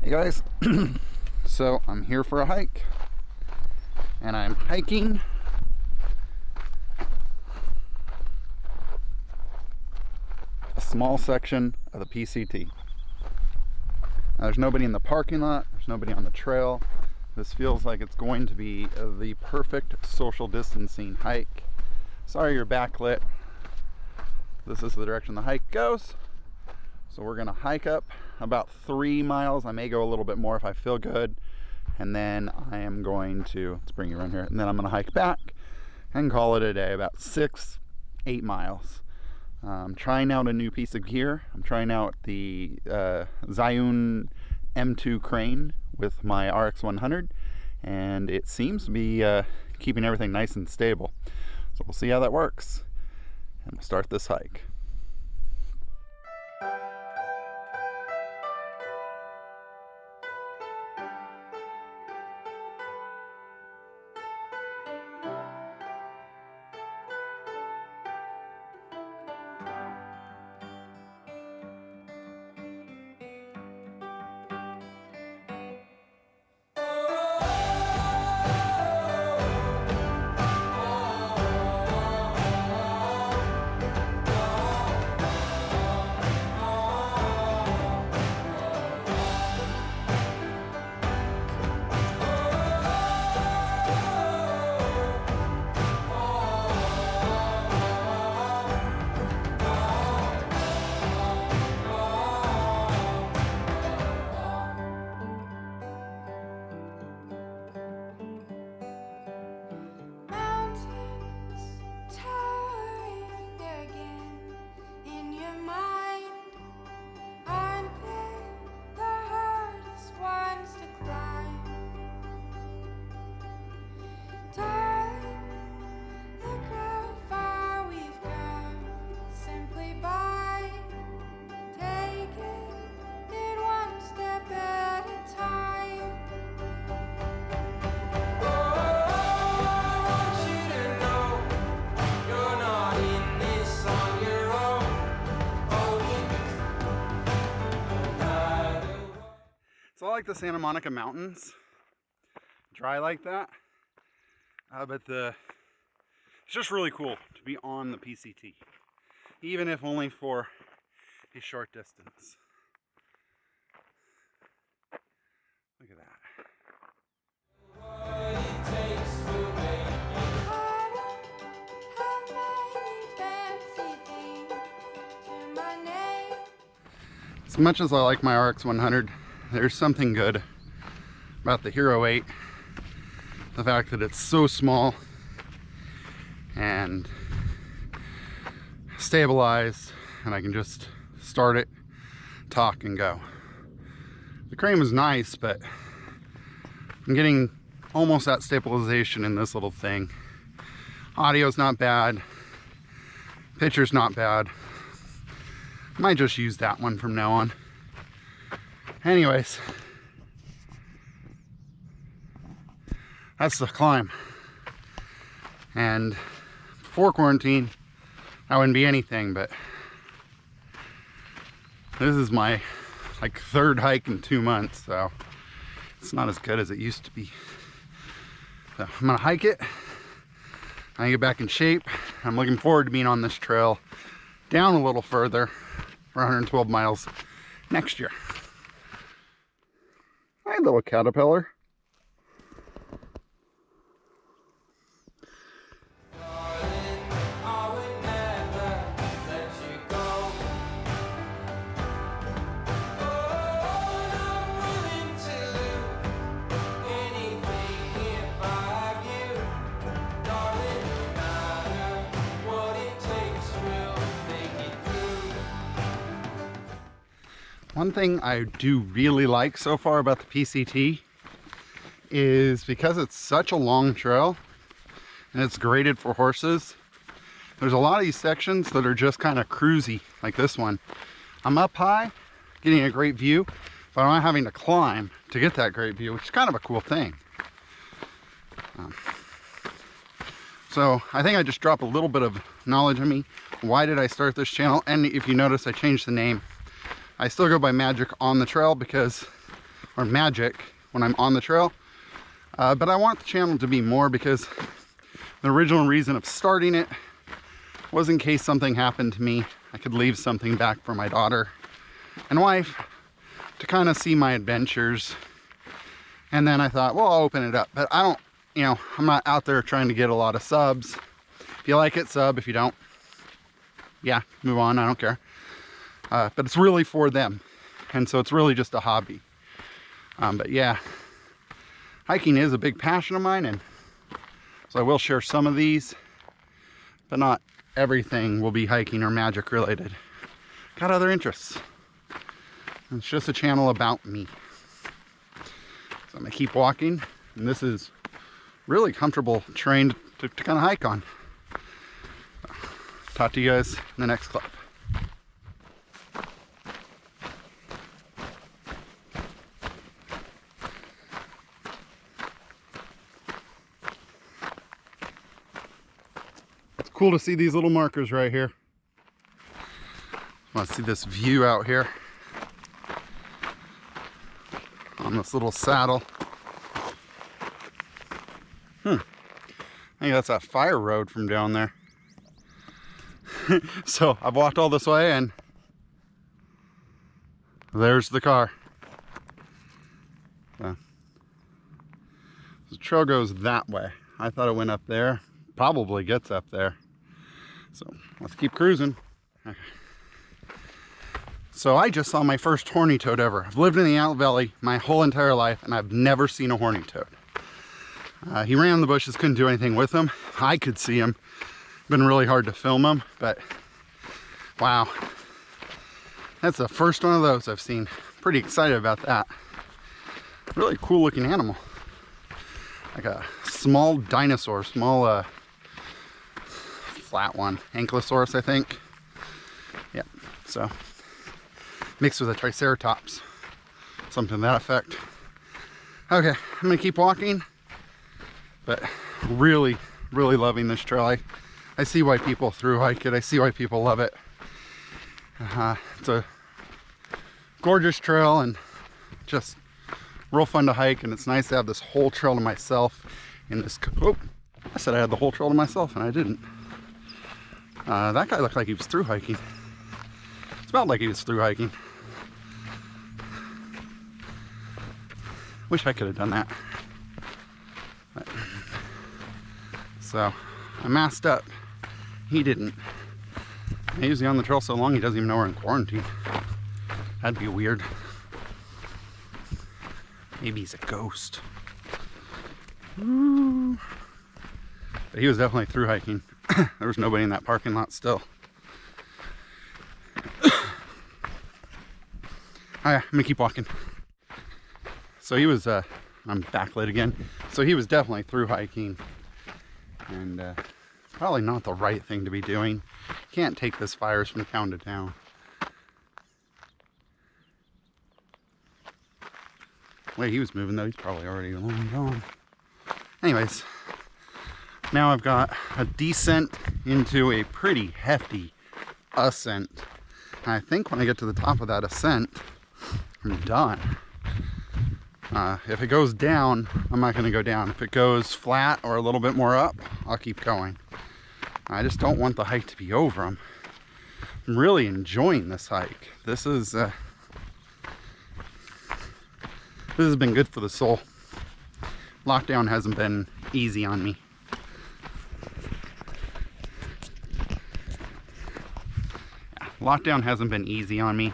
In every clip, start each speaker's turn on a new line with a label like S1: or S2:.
S1: Hey guys, so I'm here for a hike, and I'm hiking a small section of the PCT. Now, there's nobody in the parking lot, there's nobody on the trail. This feels like it's going to be the perfect social distancing hike. Sorry you're backlit. This is the direction the hike goes. So we're gonna hike up about 3 miles. I may go a little bit more if I feel good. And then I am going to, let's bring you around here. And then I'm gonna hike back and call it a day, about 6-8 miles. I'm trying out a new piece of gear. I'm trying out the Zhiyun M2 crane with my RX100. And it seems to be keeping everything nice and stable. So we'll see how that works. And we'll start this hike. So I like the Santa Monica Mountains, dry like that, but it's just really cool to be on the PCT, even if only for a short distance. Look at that. As much as I like my RX100, there's something good about the Hero 8. The fact that it's so small and stabilized, and I can just start it, talk, and go. The crane was nice, but I'm getting almost that stabilization in this little thing. Audio's not bad. Picture's not bad. Might just use that one from now on. Anyways, that's the climb. And before quarantine, that wouldn't be anything, but this is my third hike in 2 months, so it's not as good as it used to be. So I'm gonna hike it. I get back in shape. I'm looking forward to being on this trail down a little further for 112 miles next year. Hi, little caterpillar. One thing I do really like so far about the PCT is because it's such a long trail and it's graded for horses, there's a lot of these sections that are just kind of cruisy, like this one. I'm up high, getting a great view, but I'm not having to climb to get that great view, which is kind of a cool thing. So I think I just dropped a little bit of knowledge on me. Why did I start this channel? And if you notice, I changed the name. I still go by Magic on the trail because or magic when I'm on the trail. But I want the channel to be more, because the original reason of starting it was in case something happened to me, I could leave something back for my daughter and wife to kind of see my adventures. And then I thought, well, I'll open it up. But I don't, you know, I'm not out there trying to get a lot of subs. If you like it, sub. If you don't, yeah, move on, I don't care. But it's really for them. And so it's really just a hobby. But yeah, hiking is a big passion of mine, and so I will share some of these, but not everything will be hiking or magic related. Got other interests. It's just a channel about me. So I'm gonna keep walking, and this is really comfortable terrain to kind of hike on. Talk to you guys in the next clip. It's cool to see these little markers right here. I want to see this view out here on this little saddle. I think that's that fire road from down there. So I've walked all this way, and there's the car. So the trail goes that way. I thought it went up there. Probably gets up there. So let's keep cruising. Okay. So I just saw my first horny toad ever. I've lived in the Out Valley my whole entire life, and I've never seen a horny toad. He ran in the bushes, couldn't do anything with him. I could see him. Been really hard to film him, but wow. That's the first one of those I've seen. Pretty excited about that. Really cool looking animal. Like a small dinosaur, small flat one. Ankylosaurus, I think. Yeah, so mixed with a triceratops. Something to that effect. Okay, I'm gonna keep walking, but really, really loving this trail. I see why people thru hike it. I see why people love it. It's a gorgeous trail and just real fun to hike, and it's nice to have this whole trail to myself in this. Oh, I said I had the whole trail to myself, and I didn't. That guy looked like he was thru hiking. Smelled like he was thru hiking. Wish I could have done that. But, so I masked up. He didn't. He was on the trail so long he doesn't even know we're in quarantine. That'd be weird. Maybe he's a ghost. Ooh. But he was definitely thru hiking. There was nobody in that parking lot still. Alright, I'm gonna keep walking. So he was, I'm backlit again. So he was definitely thru hiking. And probably not the right thing to be doing. Can't take this fires from town to town. The way he was moving though, he's probably already long gone. Anyways, now I've got a descent into a pretty hefty ascent. And I think when I get to the top of that ascent, I'm done. If it goes down, I'm not going to go down. If it goes flat or a little bit more up, I'll keep going. I just don't want the hike to be over. I'm really enjoying this hike. This has been good for the soul. Lockdown hasn't been easy on me. Yeah, lockdown hasn't been easy on me.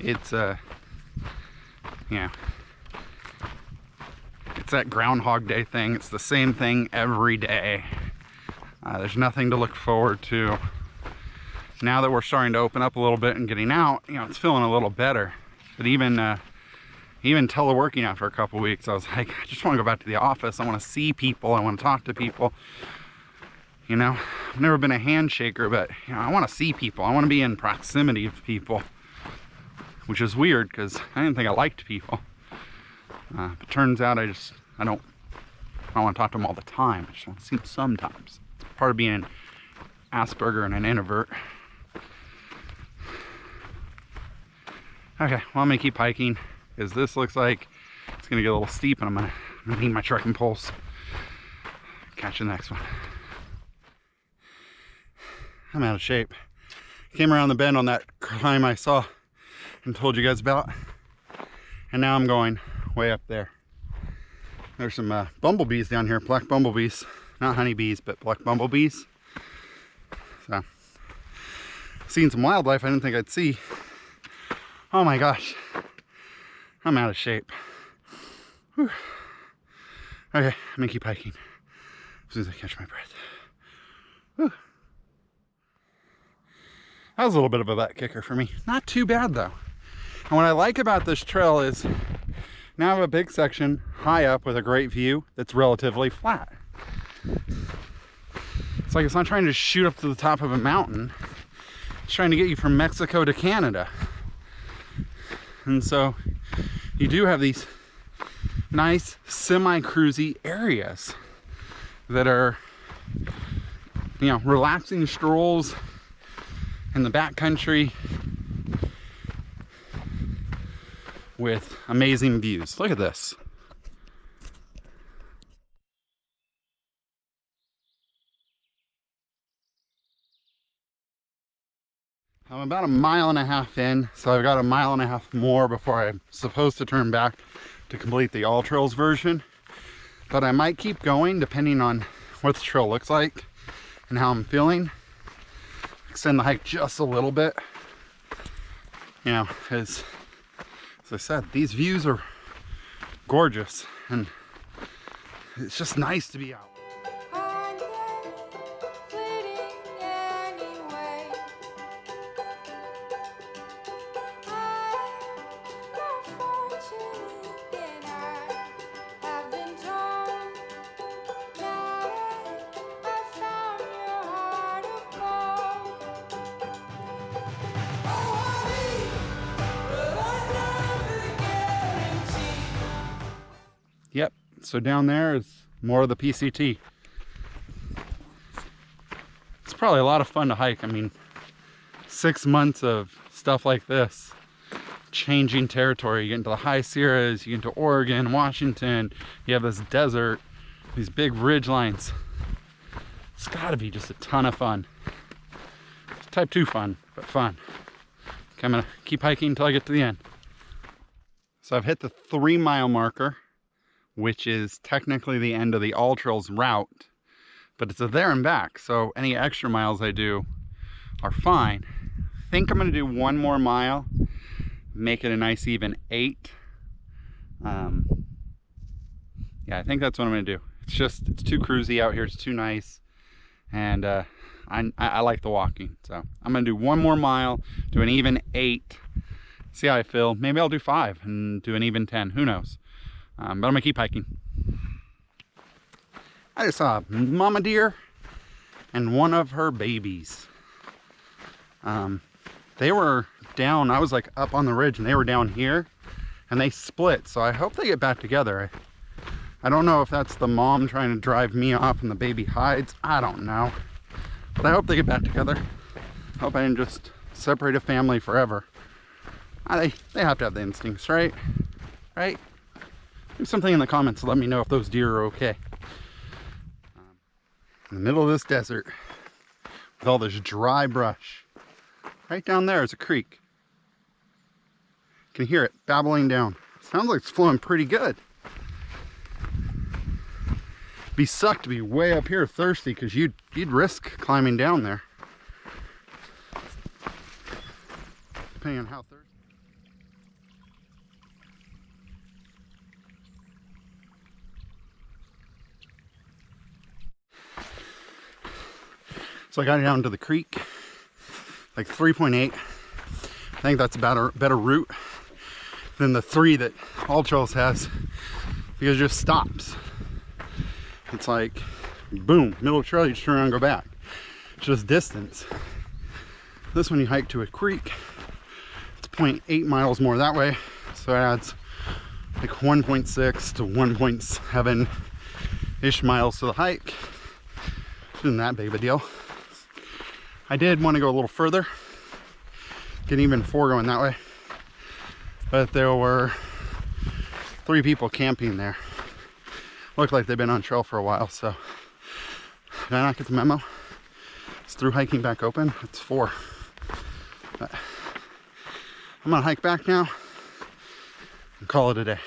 S1: It's yeah, it's that Groundhog Day thing. It's the same thing every day. There's nothing to look forward to. Now that we're starting to open up a little bit and getting out, you know, it's feeling a little better. But even teleworking after a couple weeks, I was like, I just want to go back to the office. I want to see people. I want to talk to people. You know, I've never been a handshaker, but you know, I want to see people. I want to be in proximity of people. Which is weird because I didn't think I liked people. But turns out I don't want to talk to them all the time. I just want to see them sometimes. It's part of being an Asperger and an introvert. Okay, well, I'm gonna keep hiking because this looks like it's gonna get a little steep and I'm gonna need my trekking poles. Catch the next one. I'm out of shape. Came around the bend on that climb I saw and told you guys about. And now I'm going way up there. There's some bumblebees down here, black bumblebees. Not honeybees, but black bumblebees. So, seen some wildlife I didn't think I'd see. Oh my gosh, I'm out of shape. Whew. Okay, I'm gonna keep hiking as soon as I catch my breath. Whew. That was a little bit of a butt kicker for me. Not too bad though. And what I like about this trail is now I have a big section high up with a great view that's relatively flat. It's like it's not trying to shoot up to the top of a mountain. It's trying to get you from Mexico to Canada. And so you do have these nice semi-cruisy areas that are, you know, relaxing strolls in the backcountry with amazing views. Look at this. I'm about 1.5 miles in, so I've got 1.5 miles more before I'm supposed to turn back to complete the all trails version. But I might keep going depending on what the trail looks like and how I'm feeling. Extend the hike just a little bit. You know, as I said, these views are gorgeous and it's just nice to be out. Yep, so down there is more of the PCT. It's probably a lot of fun to hike. I mean, 6 months of stuff like this, changing territory. You get into the high Sierras, you get into Oregon, Washington, you have this desert, these big ridge lines. It's gotta be just a ton of fun. It's type 2 fun, but fun. Okay, I'm gonna keep hiking until I get to the end. So I've hit the 3 mile marker, which is technically the end of the all trails route, but it's a there and back, so any extra miles I do are fine. I think I'm gonna do 1 more mile, make it a nice even 8. Yeah, I think that's what I'm gonna do. It's too cruisy out here, it's too nice, and I like the walking, so I'm gonna do 1 more mile, do an even 8, see how I feel. Maybe I'll do 5 and do an even 10, who knows. But I'm gonna keep hiking. I just saw a mama deer and one of her babies. They were down, I was like up on the ridge and they were down here and they split. So I hope they get back together. I don't know if that's the mom trying to drive me off and the baby hides. I don't know. But I hope they get back together. I hope I didn't just separate a family forever. They have to have the instincts, right? Right? Do something in the comments to let me know if those deer are okay. In the middle of this desert with all this dry brush. Right down there is a creek. You can hear it babbling down. Sounds like it's flowing pretty good. Be sucked to be way up here thirsty because you'd risk climbing down there. Depending on how thirsty. So I got down to the creek, like 3.8. I think that's about a better route than the 3 that All Trails has, because it just stops. It's like, boom, middle of the trail, you just turn around and go back. It's just distance. This one you hike to a creek. It's 0.8 miles more that way, so it adds like 1.6 to 1.7-ish miles to the hike. Isn't that big of a deal. I did want to go a little further, get even 4 going that way, but there were 3 people camping there. Looked like they've been on trail for a while, so did I not get the memo? Is Thru Hiking back open? It's 4. But I'm gonna hike back now and call it a day.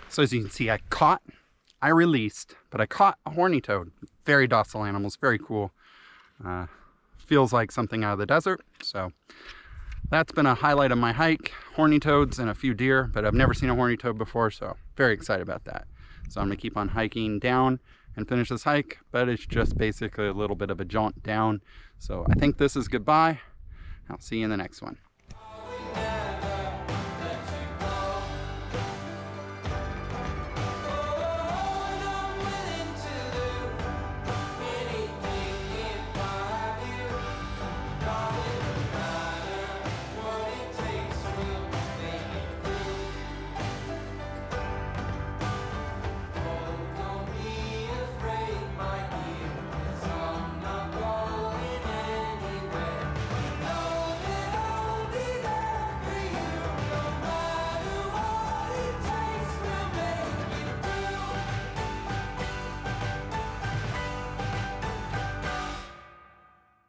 S1: So as you can see, I released, but I caught a horny toad. Very docile animals, very cool. Feels like something out of the desert. So that's been a highlight of my hike. Horny toads and a few deer, but I've never seen a horny toad before, so very excited about that. So I'm gonna keep on hiking down and finish this hike, but it's just basically a little bit of a jaunt down. So I think this is goodbye. I'll see you in the next one.